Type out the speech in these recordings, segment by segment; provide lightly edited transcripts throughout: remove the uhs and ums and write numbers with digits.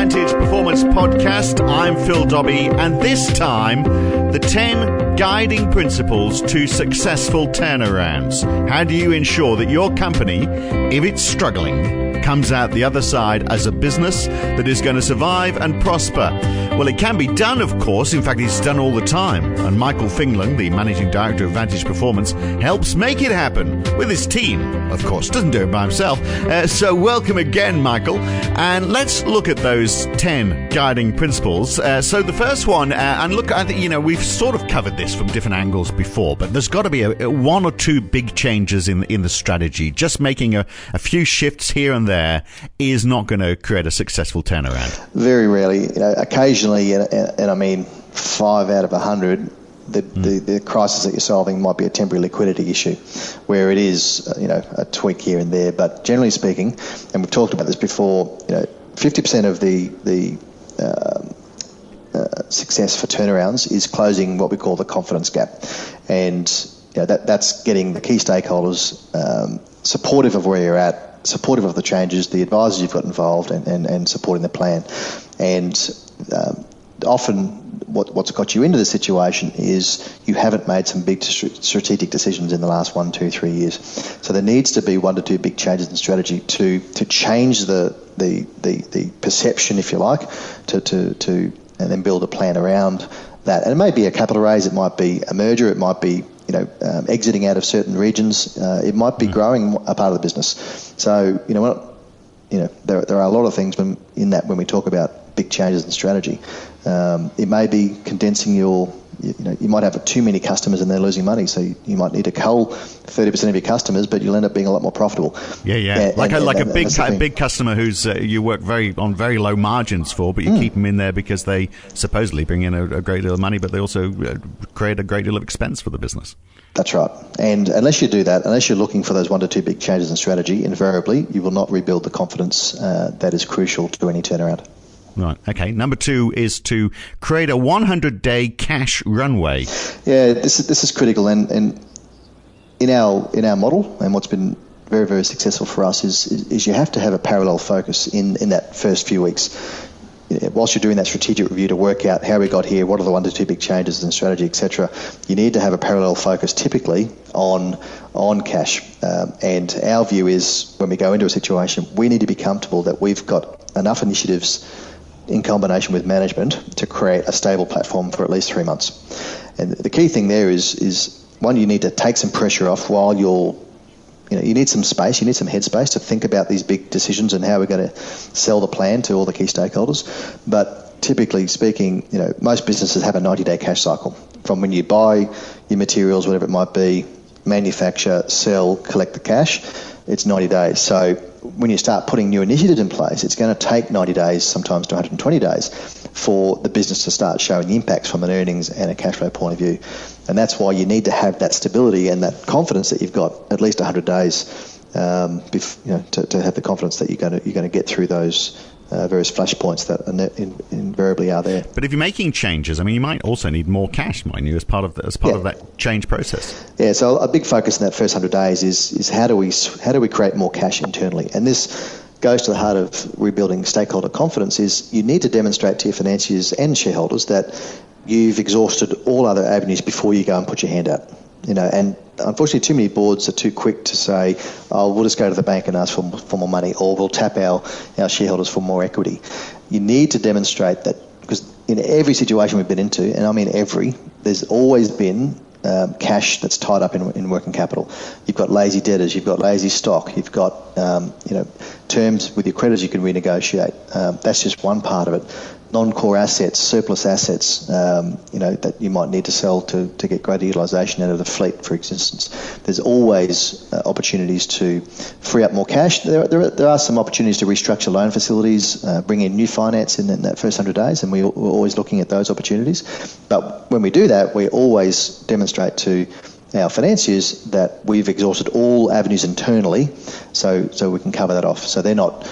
Vantage Performance Podcast. I'm Phil Dobbie, and this time, the 10 guiding principles to successful turnarounds. How do you ensure that your company, if it's struggling, comes out the other side as a business that is going to survive and prosper? Well, it can be done, of course. In fact, it's done all the time. And Michael Fingland, the Managing Director of Vantage Performance, helps make it happen with his team. Of course, doesn't do it by himself. So welcome again, Michael. And let's look at those 10 guiding principles. So the first one, and look, I think, we've sort of covered this from different angles before, but there's got to be one or two big changes in the strategy. Just making a few shifts here and there is not going to create a successful turnaround. Very rarely. Occasionally, and I mean 5 out of 100, the crisis that you're solving might be a temporary liquidity issue, where it is a tweak here and there. But generally speaking, and we've talked about this before, 50% of the success for turnarounds is closing what we call the confidence gap, and that's getting the key stakeholders supportive of where you're at, supportive of the changes, the advisors you've got involved, and supporting the plan. And often what's got you into the situation is you haven't made some big strategic decisions in the last 1, 2, 3 years. So there needs to be 1 to 2 big changes in strategy to change the perception, if you like, to and then build a plan around that. And it may be a capital raise, it might be a merger, it might be exiting out of certain regions, it might be growing a part of the business. So there are a lot of things when we talk about big changes in strategy. It may be condensing you might have too many customers and they're losing money, so you might need to cull 30% of your customers, but you'll end up being a lot more profitable. Yeah. Like a big customer who's you work on very low margins for, but you keep them in there because they supposedly bring in a great deal of money, but they also create a great deal of expense for the business. That's right. And unless you do that, unless you're looking for those 1 to 2 big changes in strategy, invariably you will not rebuild the confidence that is crucial to any turnaround. Right. Okay. Number 2 is to create a 100-day cash runway. Yeah, this is critical, and in our model, and what's been very, very successful for us is you have to have a parallel focus in that first few weeks. Whilst you're doing that strategic review to work out how we got here, what are the 1 to 2 big changes in strategy, etc., you need to have a parallel focus typically on cash. And our view is when we go into a situation, we need to be comfortable that we've got enough initiatives in combination with management to create a stable platform for at least 3 months. And the key thing there is one, you need to take some pressure off while you need some space, you need some headspace to think about these big decisions and how we're going to sell the plan to all the key stakeholders. But typically speaking, most businesses have a 90-day cash cycle from when you buy your materials, whatever it might be, manufacture, sell, collect the cash. It's 90 days. So when you start putting new initiatives in place, it's going to take 90 days, sometimes to 120 days, for the business to start showing the impacts from an earnings and a cash flow point of view. And that's why you need to have that stability and that confidence that you've got at least 100 days to have the confidence that you're going to get through those various flashpoints that invariably are there. But if you're making changes, you might also need more cash, mightn't you, as part of that change process? Yeah. So a big focus in that first 100 days is how do we create more cash internally, and this goes to the heart of rebuilding stakeholder confidence. Is you need to demonstrate to your financiers and shareholders that you've exhausted all other avenues before you go and put your hand out. And unfortunately, too many boards are too quick to say, "Oh, we'll just go to the bank and ask for more money," or we'll tap our shareholders for more equity. You need to demonstrate that, because in every situation we've been into, and I mean every, there's always been cash that's tied up in working capital. You've got lazy debtors, you've got lazy stock, you've got terms with your creditors you can renegotiate. That's just one part of it. Non-core assets, surplus assets, that you might need to sell to get greater utilisation out of the fleet, for instance. There's always opportunities to free up more cash. There are some opportunities to restructure loan facilities, bring in new finance in that first 100 days, and we're always looking at those opportunities. But when we do that, we always demonstrate to our financiers that we've exhausted all avenues internally, so we can cover that off. So they're not,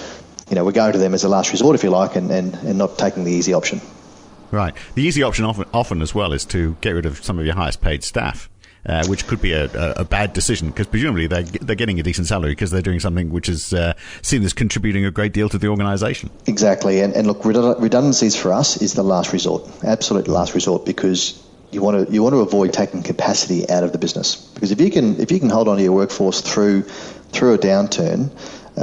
we're going to them as a last resort, if you like, and not taking the easy option. Right. The easy option often as well is to get rid of some of your highest paid staff. which could be a bad decision because presumably they're getting a decent salary because they're doing something which is seen as contributing a great deal to the organisation. Exactly, and look, redundancies for us is the last resort, absolute last resort, because you want to avoid taking capacity out of the business, because if you can hold on to your workforce through a downturn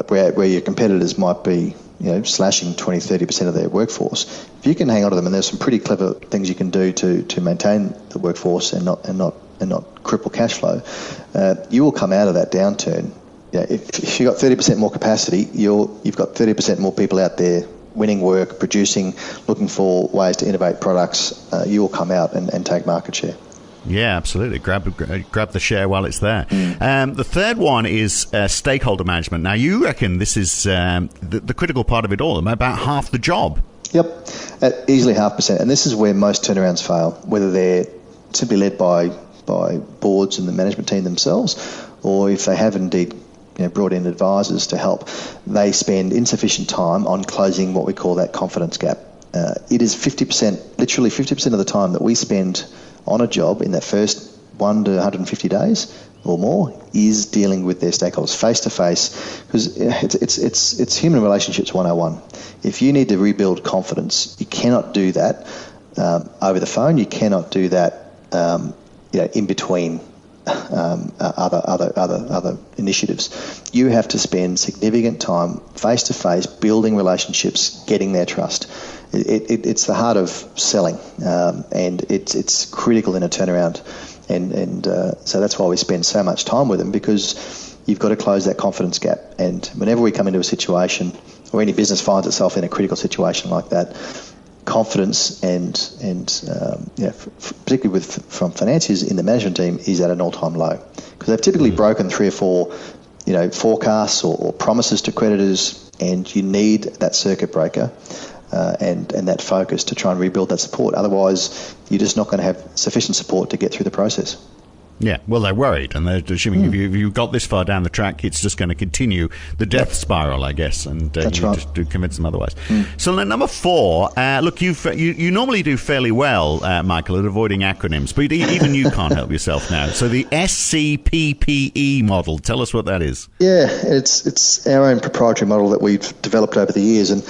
where your competitors might be slashing 20-30% of their workforce, if you can hang on to them, and there's some pretty clever things you can do to maintain the workforce and not cripple cash flow, you will come out of that downturn. If you've got 30% more capacity, you've got 30% more people out there winning work, producing, looking for ways to innovate products. You will come out and take market share. Yeah, absolutely. Grab the share while it's there. The third one is stakeholder management. Now, you reckon this is the critical part of it all, about half the job. Yep, easily 0.5%. And this is where most turnarounds fail, whether they're simply led by boards and the management team themselves, or if they have indeed brought in advisors to help, they spend insufficient time on closing what we call that confidence gap. It is 50%, literally 50% of the time that we spend on a job in that first 1 to 150 days or more is dealing with their stakeholders face to face, because it's human relationships 101. If you need to rebuild confidence, you cannot do that over the phone. You cannot do that in between other initiatives. You have to spend significant time face to face building relationships, getting their trust. It's the heart of selling, and it's critical in a turnaround, and so that's why we spend so much time with them, because you've got to close that confidence gap. And whenever we come into a situation, or any business finds itself in a critical situation like that, confidence and particularly from financiers in the management team is at an all-time low, because they've typically broken 3 or 4 forecasts or promises to creditors, and you need that circuit breaker and that focus to try and rebuild that support. Otherwise, you're just not going to have sufficient support to get through the process. Yeah, well, they're worried, and they're assuming if you've got this far down the track, it's just going to continue the death spiral, I guess, and That's you right. just do convince them otherwise. So then number 4, look, you normally do fairly well, Michael, at avoiding acronyms, but even you can't help yourself now. So the SCPPE model, tell us what that is. Yeah, it's our own proprietary model that we've developed over the years, and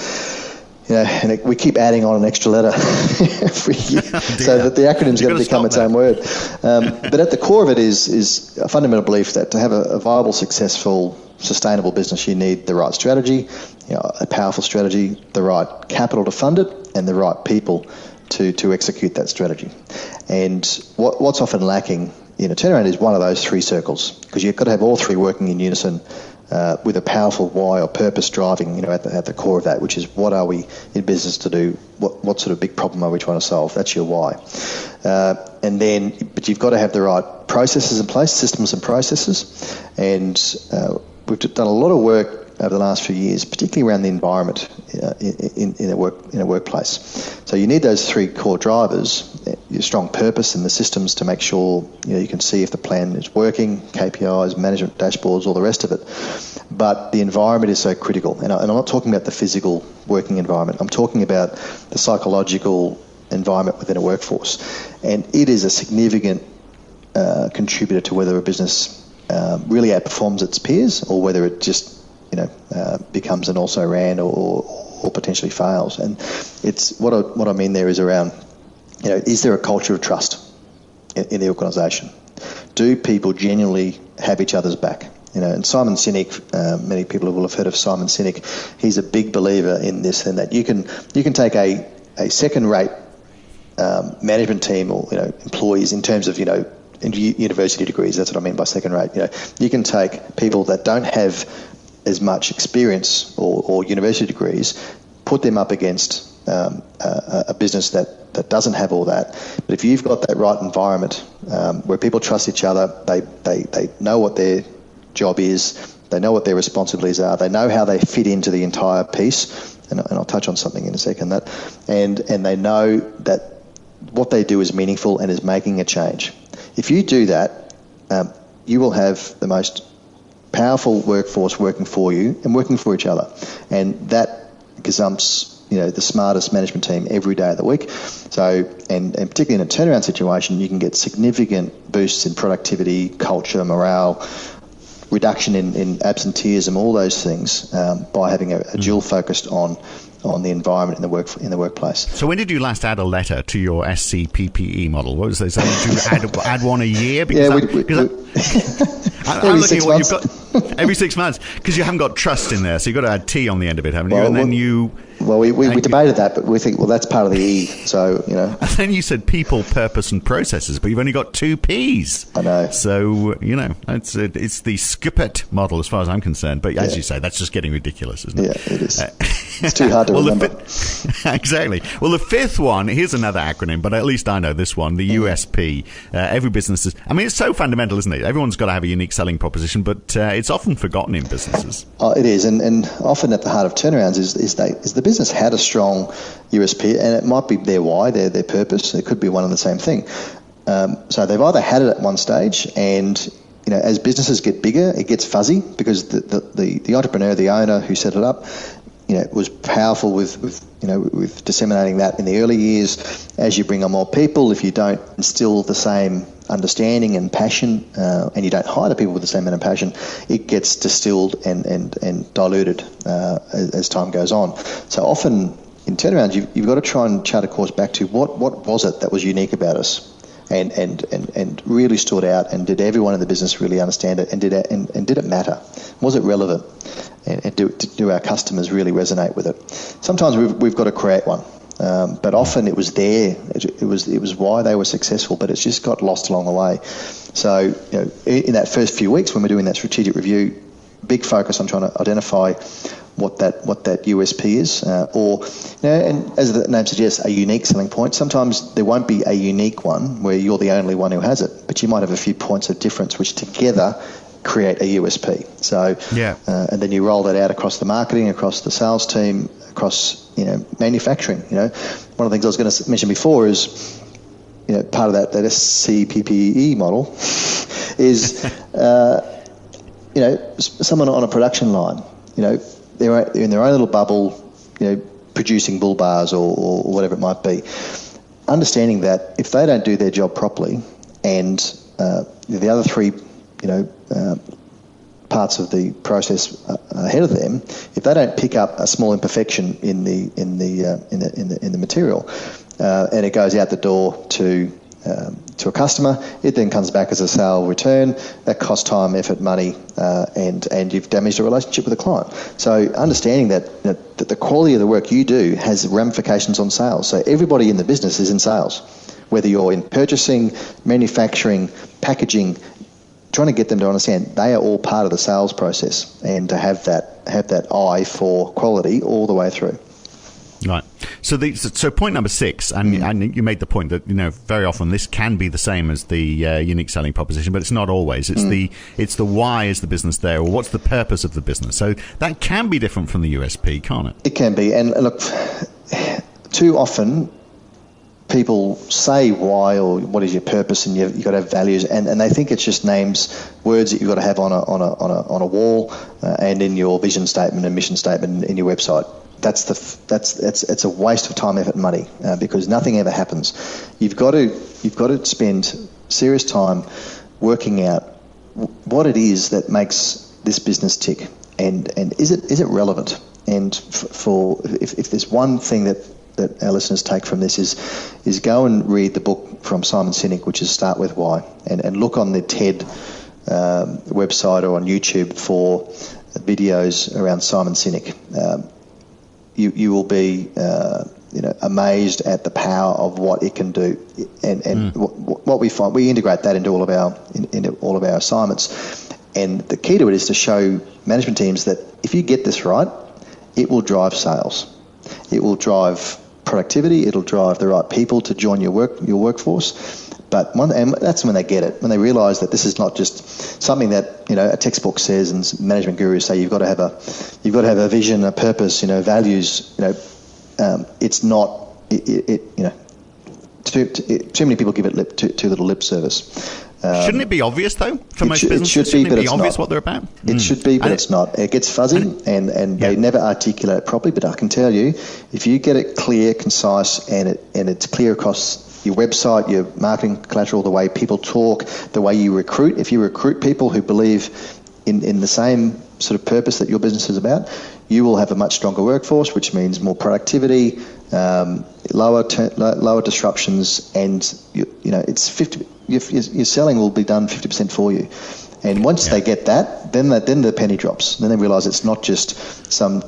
we keep adding on an extra letter every year, so that the acronym's going to become its own word. But at the core of it is a fundamental belief that to have a viable, successful, sustainable business, you need the right strategy, a powerful strategy, the right capital to fund it, and the right people to execute that strategy. And what's often lacking in a turnaround is one of those 3 circles, because you've got to have all 3 working in unison, with a powerful why or purpose driving, at the core of that, which is what are we in business to do? What sort of big problem are we trying to solve? That's your why. But you've got to have the right processes in place, systems and processes. And we've done a lot of work over the last few years, particularly around the environment in a workplace. So you need those 3 core drivers: your strong purpose and the systems to make sure you can see if the plan is working, KPIs, management dashboards, all the rest of it. But the environment is so critical, and I'm not talking about the physical working environment. I'm talking about the psychological environment within a workforce, and it is a significant contributor to whether a business really outperforms its peers, or whether it just becomes an also-ran or potentially fails. And it's what I mean there is around, is there a culture of trust in the organisation? Do people genuinely have each other's back? And Simon Sinek, many people will have heard of Simon Sinek. He's a big believer in this, and that you can take a second-rate management team or employees in terms of university degrees. That's what I mean by second-rate. You can take people that don't have as much experience or university degrees, put them up against a business that doesn't have all that. But if you've got that right environment where people trust each other, they know what their job is, they know what their responsibilities are, they know how they fit into the entire piece, and I'll touch on something in a second, and they know that what they do is meaningful and is making a change. If you do that, you will have the most powerful workforce working for you and working for each other, and that gazumps the smartest management team every day of the week. So, and particularly in a turnaround situation, you can get significant boosts in productivity, culture, morale, reduction in absenteeism, all those things by having a dual focused on the environment in the workplace. So when did you last add a letter to your SCPPE model? What was they saying? Did you add one a year? Because I'm looking at what you've got every 6 months, because you haven't got trust in there, so you've got to add T on the end of it, haven't you? And then we debated that, but we think, well, that's part of the E, so, And then you said people, purpose, and processes, but you've only got 2 Ps. I know. So, it's the Skipet model as far as I'm concerned, but as you say, that's just getting ridiculous, isn't it? Yeah, it is. It's too hard to remember. Exactly. Well, the 5th one, here's another acronym, but at least I know this one, the USP. Every business is, it's so fundamental, isn't it? Everyone's got to have a unique selling proposition, but it's often forgotten in businesses. Oh, it is, and often at the heart of turnarounds is the business had a strong USP, and it might be their why, their purpose. It could be one and the same thing. So they've either had it at one stage, and as businesses get bigger, it gets fuzzy because the entrepreneur, the owner who set it up, was powerful with disseminating that in the early years. As you bring on more people, if you don't instill the same understanding and passion, and you don't hire people with the same amount of passion, it gets distilled and diluted as time goes on. So often in turnarounds, you've got to try and chart a course back to what was it that was unique about us, and really stood out, and did everyone in the business really understand it, and did it matter? Was it relevant? And do our customers really resonate with it? Sometimes we've got to create one, but often it was there. It was why they were successful, but it's just got lost along the way. So in that first few weeks when we're doing that strategic review, big focus on trying to identify what that USP is, and as the name suggests, a unique selling point. Sometimes there won't be a unique one where you're the only one who has it, but you might have a few points of difference which together create a USP. So, and then you roll that out across the marketing, across the sales team, across manufacturing. One of the things I was going to mention before is part of that SCPPE model is someone on a production line. They're in their own little bubble, producing bull bars or whatever it might be. Understanding that if they don't do their job properly, and the other 3 parts of the process ahead of them, if they don't pick up a small imperfection in the material, and it goes out the door to a customer, it then comes back as a sale return. That costs time, effort, money, and you've damaged a relationship with the client. So understanding that the quality of the work you do has ramifications on sales. So everybody in the business is in sales, whether you're in purchasing, manufacturing, packaging. Trying to get them to understand they are all part of the sales process, and to have that eye for quality all the way through. Right. So point number 6, and you made the point that very often this can be the same as the unique selling proposition, but it's not always. It's the why is the business there, or what's the purpose of the business. So that can be different from the USP, can't it? It can be, and look, too often people say why or what is your purpose, and you've got to have values, and they think it's just names, words that you've got to have on a wall and in your vision statement and mission statement in your website. It's a waste of time, effort, and money because nothing ever happens. You've got to spend serious time working out what it is that makes this business tick, and is it relevant? And if there's one thing that our listeners take from this is go and read the book from Simon Sinek, which is Start With Why, and look on the TED website or on YouTube for videos around Simon Sinek. You will be amazed at the power of what it can do, and what we find, we integrate that into all of our assignments. And the key to it is to show management teams that if you get this right, it will drive sales, it will drive productivity, it'll drive the right people to join your workforce. And that's when they get it, when they realise that this is not just something that a textbook says and management gurus say you've got to have a vision, a purpose, values. It's not. Too many people give it too little lip service. Shouldn't it be obvious, though, for most businesses? It should be, but it's obvious not. what they're about? It should be, but it's not. It gets fuzzy, and they never articulate it properly. But I can tell you, if you get it clear, concise, and it's clear across your website, your marketing collateral, the way people talk, the way you recruit. If you recruit people who believe in the same sort of purpose that your business is about, you will have a much stronger workforce, which means more productivity, lower disruptions, and it's 50. Your selling will be done 50% for you. And once they get that, then the penny drops. Then they realise it's not just some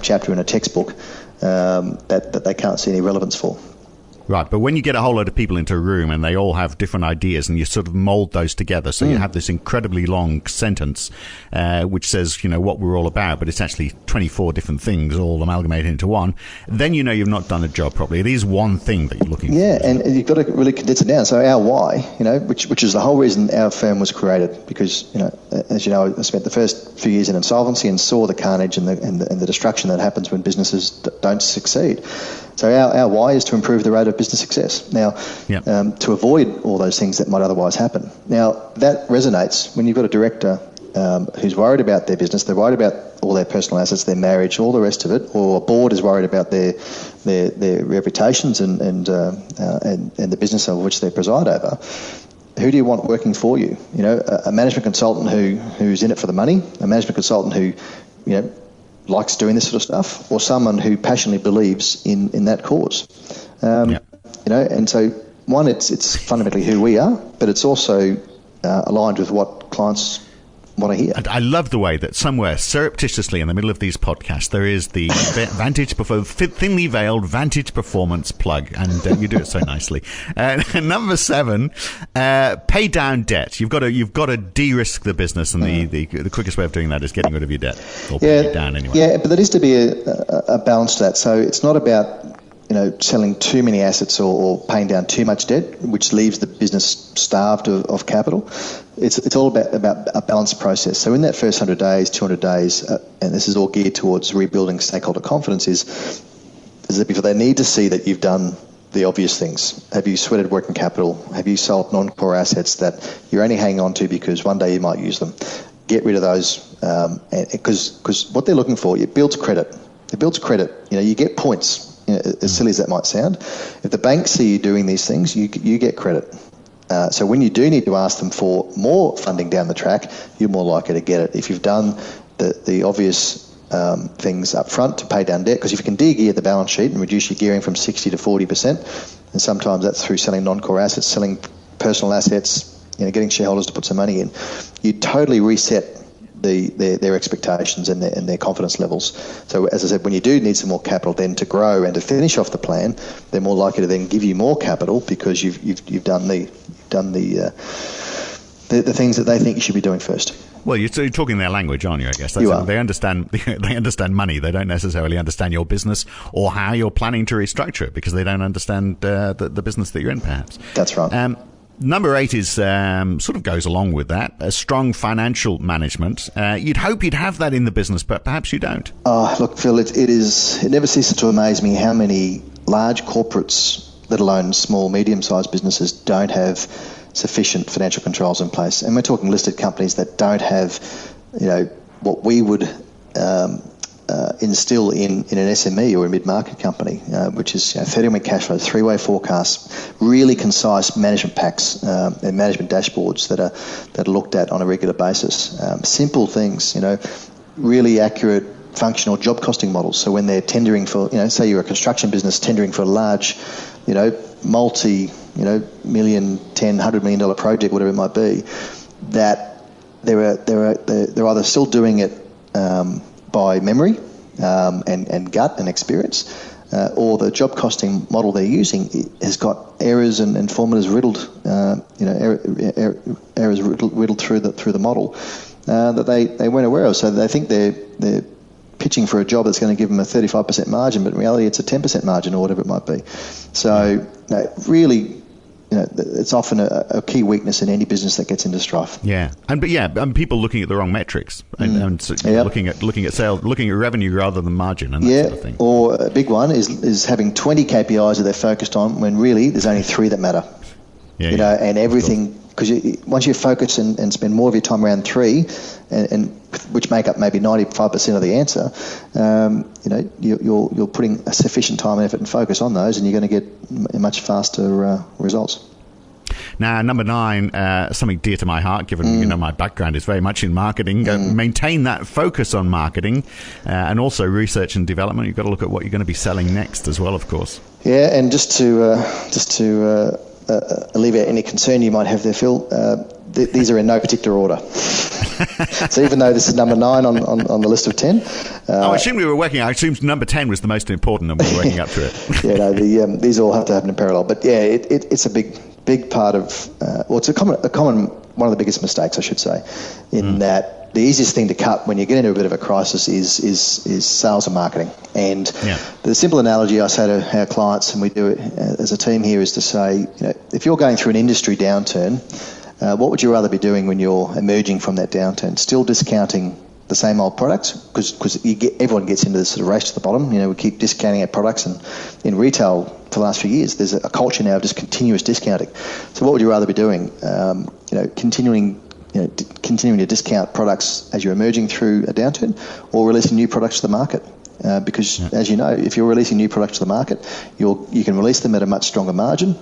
chapter in a textbook that they can't see any relevance for. Right, but when you get a whole load of people into a room and they all have different ideas and you sort of mould those together, so you have this incredibly long sentence which says, what we're all about, but it's actually 24 different things all amalgamated into one, then you've not done a job properly. It is one thing that you're looking for. Yeah, and you've got to really condense it down. So our why, which is the whole reason our firm was created, because, as you know, I spent the first few years in insolvency and saw the carnage and the destruction that happens when businesses don't succeed. So our why is to improve the rate of business success. Now, to avoid all those things that might otherwise happen. Now, that resonates when you've got a director who's worried about their business, they're worried about all their personal assets, their marriage, all the rest of it, or a board is worried about their reputations and the business of which they preside over. Who do you want working for you? A management consultant who's in it for the money, a management consultant who, likes doing this sort of stuff, or someone who passionately believes in that cause. And so one, it's fundamentally who we are, but it's also aligned with what clients want to hear. And I love the way that somewhere surreptitiously in the middle of these podcasts there is the thinly veiled Vantage Performance plug, and you do it so nicely. Number 7, pay down debt. You've got to de-risk the business, and the quickest way of doing that is getting rid of your debt, or paying it down anyway. Yeah, but there needs to be a balance to that. So it's not about selling too many assets or paying down too much debt, which leaves the business starved of capital. It's all about a balanced process. So in that first 100 days, 200 days, and this is all geared towards rebuilding stakeholder confidence, is that before they need to see that you've done the obvious things. Have you sweated working capital? Have you sold non-core assets that you're only hanging on to because one day you might use them? Get rid of those, because what they're looking for, it builds credit. It builds credit. You get points. As silly as that might sound, if the banks see you doing these things, you get credit. So when you do need to ask them for more funding down the track, you're more likely to get it. If you've done the obvious things up front to pay down debt, because if you can de-gear the balance sheet and reduce your gearing from 60 to 40%, and sometimes that's through selling non-core assets, selling personal assets, getting shareholders to put some money in, you totally reset their expectations and their confidence levels. So as I said, when you do need some more capital then to grow and to finish off the plan, they're more likely to then give you more capital because you've done the things that they think you should be doing first. Well, you're talking their language, aren't you? I guess you are. They understand. They understand money. They don't necessarily understand your business or how you're planning to restructure it, because they don't understand the business that you're in. Perhaps that's right. Number 8 is sort of goes along with that, a strong financial management. You'd hope you'd have that in the business, but perhaps you don't. Look, Phil, it never ceases to amaze me how many large corporates, let alone small, medium-sized businesses, don't have sufficient financial controls in place. And we're talking listed companies that don't have, what we would instill in an SME or a mid-market company, which is 30-week cash flow, 3-way forecasts, really concise management packs and management dashboards that are looked at on a regular basis. Simple things, really accurate functional job costing models. So when they're tendering for, say you're a construction business tendering for a large, multi-million, $10, $100 million project, whatever it might be, that they're either still doing it by memory and gut and experience, or the job costing model they're using has got errors and formulas riddled, errors riddled through the model that they weren't aware of. So they think they're pitching for a job that's going to give them a 35% margin, but in reality it's a 10% margin or whatever it might be. So really, it's often a key weakness in any business that gets into strife. Yeah, and people looking at the wrong metrics and looking at sales, looking at revenue rather than margin, and that sort of thing. Or a big one is having 20 KPIs that they're focused on when really there's only 3 that matter. And everything because once you focus and spend more of your time around 3, and which make up maybe 95% of the answer, you're putting a sufficient time, effort, and focus on those, and you're going to get much faster results. Now, number 9, something dear to my heart, given my background is very much in marketing. Maintain that focus on marketing, and also research and development. You've got to look at what you're going to be selling next as well, of course. Yeah, and just to alleviate any concern you might have there, Phil, these are in no particular order. So even though this is number 9 on the list of 10, I assume we were working. I assumed number 10 was the most important, and we were working up to it. Yeah, no, these all have to happen in parallel. But yeah, it's a big part of. It's a common one of the biggest mistakes, I should say, in that the easiest thing to cut when you get into a bit of a crisis is sales and marketing. And the simple analogy I say to our clients, and we do it as a team here, is to say, if you're going through an industry downturn, what would you rather be doing when you're emerging from that downturn? Still discounting the same old products, because everyone gets into this sort of race to the bottom. We keep discounting our products, and in retail for the last few years, there's a culture now of just continuous discounting. So what would you rather be doing? Continuing to discount products as you're emerging through a downturn, or releasing new products to the market? Because as you know, if you're releasing new products to the market, you can release them at a much stronger margin,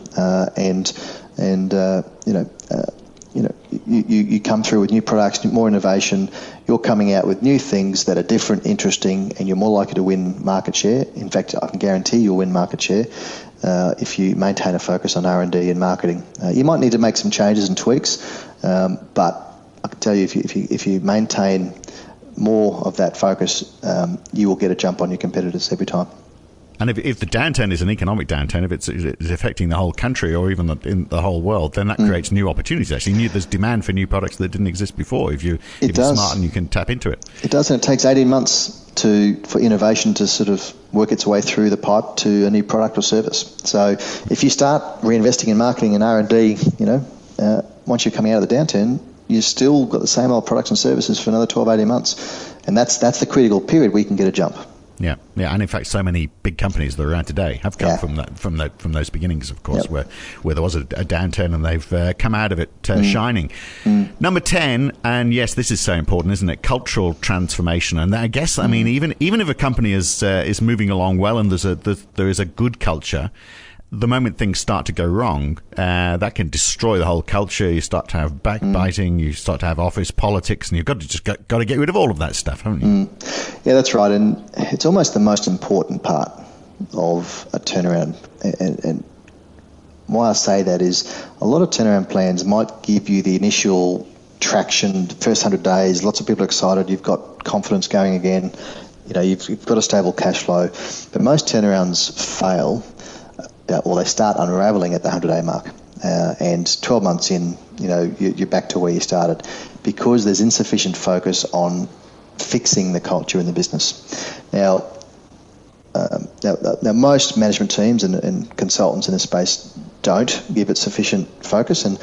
you come through with new products, more innovation. You're coming out with new things that are different, interesting, and you're more likely to win market share. In fact, I can guarantee you'll win market share if you maintain a focus on R&D and marketing. You might need to make some changes and tweaks, but I can tell you, if you maintain more of that focus, you will get a jump on your competitors every time. And if the downturn is an economic downturn, if it's affecting the whole country or even in the whole world, then that creates new opportunities. Actually, there's demand for new products that didn't exist before. If you're smart and you can tap into it, it does. And it takes 18 months for innovation to sort of work its way through the pipe to a new product or service. So if you start reinvesting in marketing and R&D, once you're coming out of the downturn, you've still got the same old products and services for another 12, 18 months, and that's the critical period where you can get a jump. Yeah, and in fact, so many big companies that are around today have come from those beginnings, of course, where there was a downturn, and they've come out of it shining. Number 10, and yes, this is so important, isn't it? Cultural transformation, and I guess even if a company is moving along well and there is a good culture, the moment things start to go wrong, that can destroy the whole culture. You start to have backbiting, you start to have office politics, and you've got to get rid of all of that stuff, haven't you? Yeah, that's right, and it's almost the most important part of a turnaround. And why I say that is a lot of turnaround plans might give you the initial traction, the first 100 days, lots of people are excited, you've got confidence going again, you've got a stable cash flow, but most turnarounds fail. Or they start unravelling at the 100-day mark. And 12 months in, you're back to where you started, because there's insufficient focus on fixing the culture in the business. Now most management teams and consultants in this space don't give it sufficient focus. And,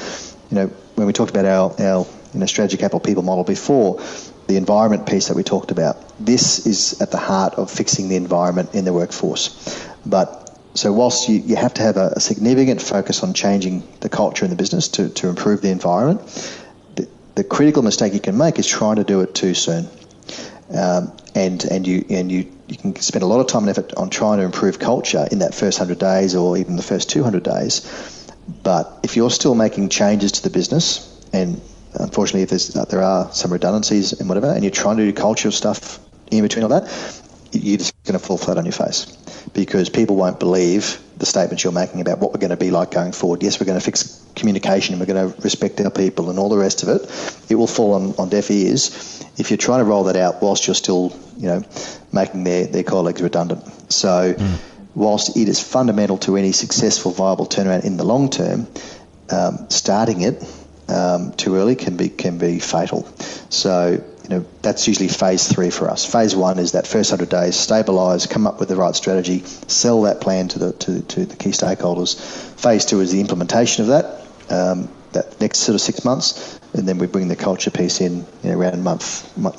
when we talked about our strategy capital people model before, the environment piece that we talked about, this is at the heart of fixing the environment in the workforce. So whilst you have to have a significant focus on changing the culture in the business to improve the environment, the critical mistake you can make is trying to do it too soon. And you can spend a lot of time and effort on trying to improve culture in that first 100 days or even the first 200 days. But if you're still making changes to the business, and unfortunately if there are some redundancies and whatever, and you're trying to do cultural stuff in between all that, you're just going to fall flat on your face, because people won't believe the statements you're making about what we're going to be like going forward. Yes, we're going to fix communication and we're going to respect our people and all the rest of it. It will fall on deaf ears if you're trying to roll that out whilst you're still, making their colleagues redundant. So whilst it is fundamental to any successful, viable turnaround in the long term, starting it too early can be fatal. So that's usually phase 3 for us. Phase 1 is that first 100 days, stabilise, come up with the right strategy, sell that plan to the key stakeholders. Phase 2 is the implementation of that next sort of 6 months, and then we bring the culture piece in around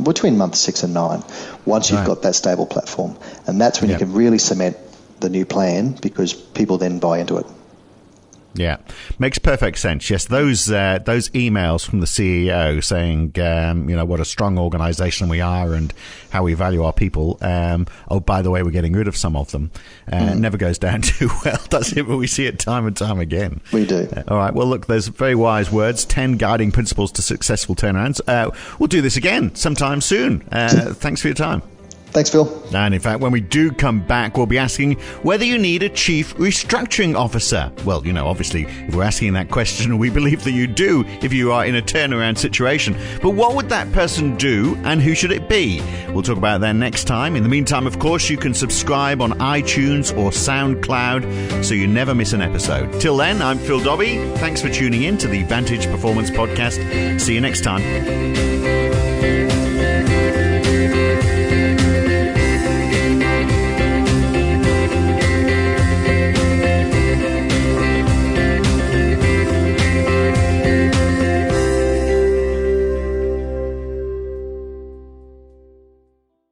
between month 6 and 9, once you've got that stable platform. And that's when you can really cement the new plan, because people then buy into it. Yeah, makes perfect sense. Yes, those emails from the CEO saying, what a strong organisation we are and how we value our people. Oh, by the way, we're getting rid of some of them. Never goes down too well, does it? But we see it time and time again. We do. All right. Well, look, there's very wise words. 10 guiding principles to successful turnarounds. We'll do this again sometime soon. Thanks for your time. Thanks, Phil. And in fact, when we do come back, we'll be asking whether you need a chief restructuring officer. Well, obviously, if we're asking that question, we believe that you do if you are in a turnaround situation. But what would that person do and who should it be? We'll talk about that next time. In the meantime, of course, you can subscribe on iTunes or SoundCloud so you never miss an episode. Till then, I'm Phil Dobbie. Thanks for tuning in to the Vantage Performance Podcast. See you next time.